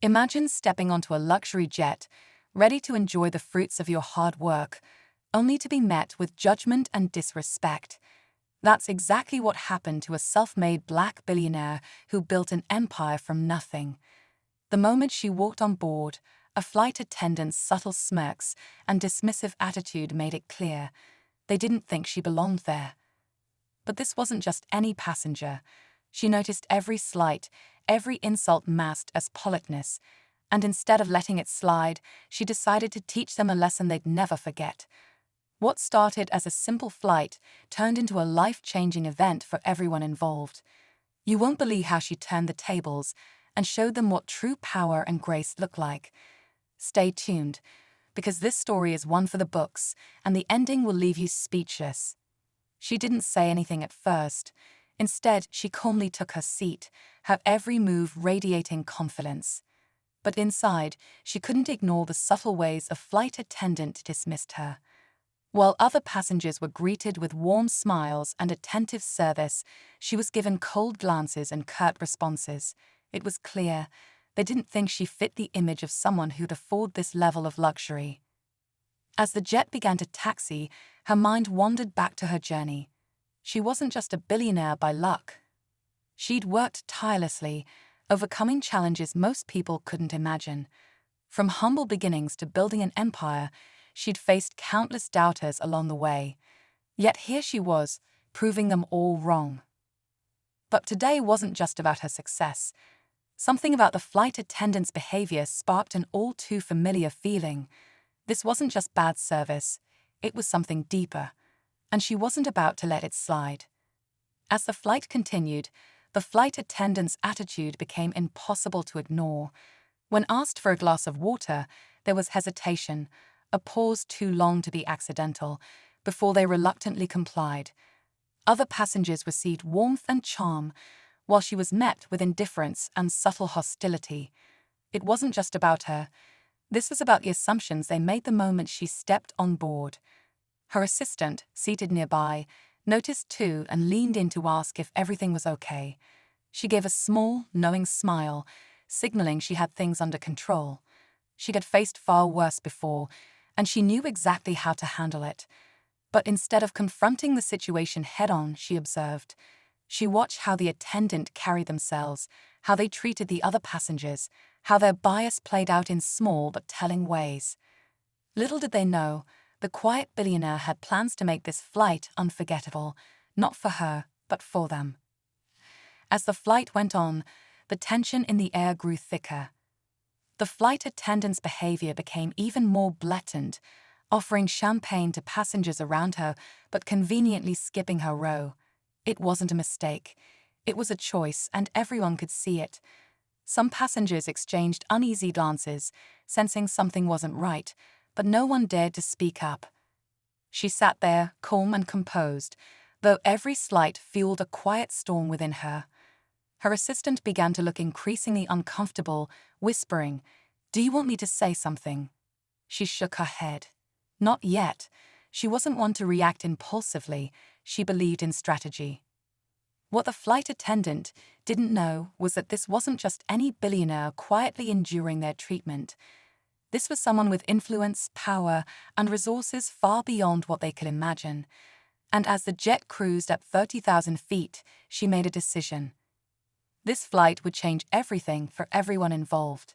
Imagine stepping onto a luxury jet, ready to enjoy the fruits of your hard work, only to be met with judgment and disrespect. That's exactly what happened to a self-made black billionaire who built an empire from nothing. The moment she walked on board, a flight attendant's subtle smirks and dismissive attitude made it clear they didn't think she belonged there. But this wasn't just any passenger. She noticed every slight, every insult masked as politeness, and instead of letting it slide, she decided to teach them a lesson they'd never forget. What started as a simple flight turned into a life-changing event for everyone involved. You won't believe how she turned the tables and showed them what true power and grace look like. Stay tuned, because this story is one for the books, and the ending will leave you speechless. She didn't say anything at first. Instead, she calmly took her seat, her every move radiating confidence. But inside, she couldn't ignore the subtle ways a flight attendant dismissed her. While other passengers were greeted with warm smiles and attentive service, she was given cold glances and curt responses. It was clear they didn't think she fit the image of someone who'd afford this level of luxury. As the jet began to taxi, her mind wandered back to her journey. She wasn't just a billionaire by luck. She'd worked tirelessly, overcoming challenges most people couldn't imagine. From humble beginnings to building an empire, she'd faced countless doubters along the way. Yet here she was, proving them all wrong. But today wasn't just about her success. Something about the flight attendant's behavior sparked an all-too-familiar feeling. This wasn't just bad service, it was something deeper, and she wasn't about to let it slide. As the flight continued, the flight attendant's attitude became impossible to ignore. When asked for a glass of water, there was hesitation, a pause too long to be accidental, before they reluctantly complied. Other passengers received warmth and charm, while she was met with indifference and subtle hostility. It wasn't just about her. This was about the assumptions they made the moment she stepped on board. Her assistant, seated nearby, noticed too and leaned in to ask if everything was okay. She gave a small, knowing smile, signaling she had things under control. She had faced far worse before, and she knew exactly how to handle it. But instead of confronting the situation head-on, she observed. She watched how the attendant carried themselves, how they treated the other passengers, how their bias played out in small but telling ways. Little did they know, the quiet billionaire had plans to make this flight unforgettable, not for her, but for them. As the flight went on, the tension in the air grew thicker. The flight attendant's behavior became even more blatant, offering champagne to passengers around her but conveniently skipping her row. It wasn't a mistake. It was a choice, and everyone could see it. Some passengers exchanged uneasy glances, sensing something wasn't right, but no one dared to speak up. She sat there, calm and composed, though every slight fueled a quiet storm within her. Her assistant began to look increasingly uncomfortable, whispering, "Do you want me to say something?" She shook her head. Not yet. She wasn't one to react impulsively. She believed in strategy. What the flight attendant didn't know was that this wasn't just any billionaire quietly enduring their treatment. This was someone with influence, power, and resources far beyond what they could imagine. And as the jet cruised at 30,000 feet, she made a decision. This flight would change everything for everyone involved.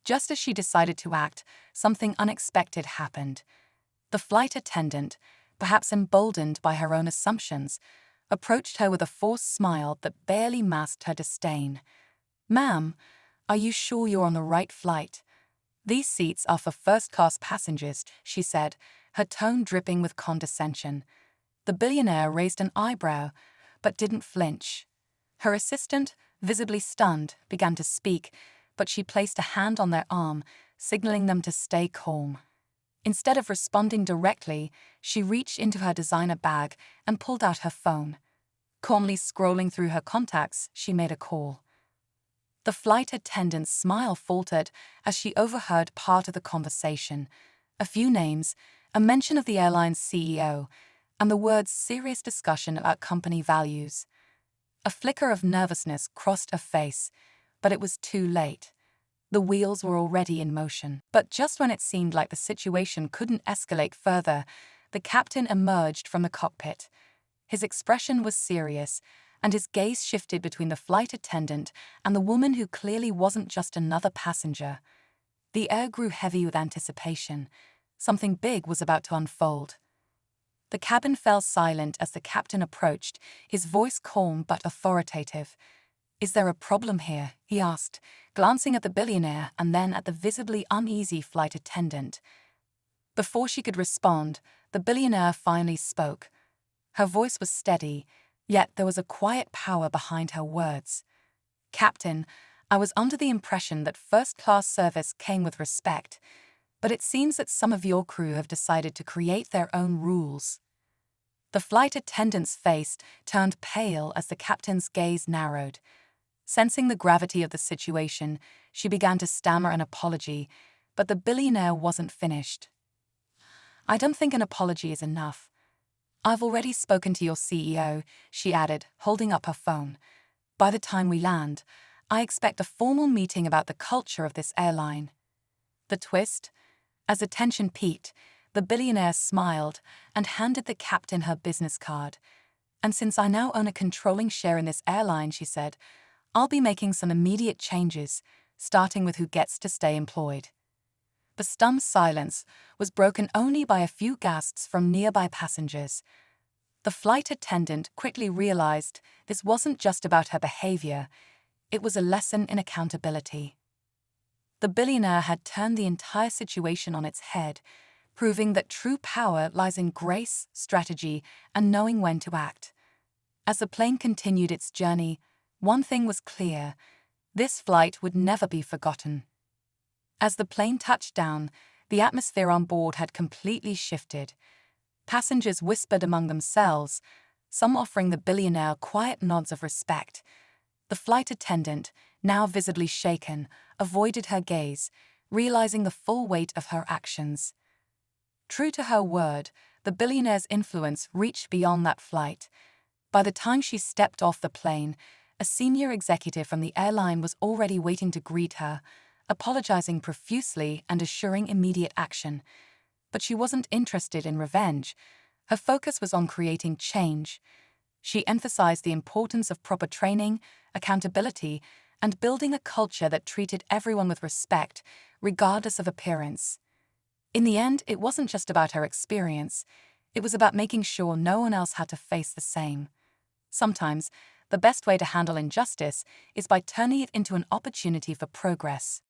Just as she decided to act, something unexpected happened. The flight attendant, perhaps emboldened by her own assumptions, approached her with a forced smile that barely masked her disdain. "Ma'am, are you sure you're on the right flight? These seats are for first-class passengers," she said, her tone dripping with condescension. The billionaire raised an eyebrow, but didn't flinch. Her assistant, visibly stunned, began to speak, but she placed a hand on their arm, signaling them to stay calm. Instead of responding directly, she reached into her designer bag and pulled out her phone. Calmly scrolling through her contacts, she made a call. The flight attendant's smile faltered as she overheard part of the conversation. A few names, a mention of the airline's CEO, and the words "serious discussion about company values." A flicker of nervousness crossed her face, but it was too late. The wheels were already in motion. But just when it seemed like the situation couldn't escalate further, the captain emerged from the cockpit. His expression was serious, and his gaze shifted between the flight attendant and the woman who clearly wasn't just another passenger. The air grew heavy with anticipation. Something big was about to unfold. The cabin fell silent as the captain approached, his voice calm but authoritative. "Is there a problem here?" he asked, glancing at the billionaire and then at the visibly uneasy flight attendant. Before she could respond, the billionaire finally spoke. Her voice was steady, yet there was a quiet power behind her words. "Captain, I was under the impression that first-class service came with respect, but it seems that some of your crew have decided to create their own rules." The flight attendant's face turned pale as the captain's gaze narrowed. Sensing the gravity of the situation, she began to stammer an apology, but the billionaire wasn't finished. "I don't think an apology is enough. I've already spoken to your CEO," she added, holding up her phone. "By the time we land, I expect a formal meeting about the culture of this airline." The twist? As the tension peaked, the billionaire smiled and handed the captain her business card. "And since I now own a controlling share in this airline," she said, "I'll be making some immediate changes, starting with who gets to stay employed." The stunned silence was broken only by a few gasps from nearby passengers. The flight attendant quickly realized this wasn't just about her behavior, it was a lesson in accountability. The billionaire had turned the entire situation on its head, proving that true power lies in grace, strategy, and knowing when to act. As the plane continued its journey, one thing was clear: this flight would never be forgotten. As the plane touched down, the atmosphere on board had completely shifted. Passengers whispered among themselves, some offering the billionaire quiet nods of respect. The flight attendant, now visibly shaken, avoided her gaze, realizing the full weight of her actions. True to her word, the billionaire's influence reached beyond that flight. By the time she stepped off the plane, a senior executive from the airline was already waiting to greet her, apologizing profusely and assuring immediate action. But she wasn't interested in revenge. Her focus was on creating change. She emphasized the importance of proper training, accountability, and building a culture that treated everyone with respect, regardless of appearance. In the end, it wasn't just about her experience. It was about making sure no one else had to face the same. Sometimes, the best way to handle injustice is by turning it into an opportunity for progress.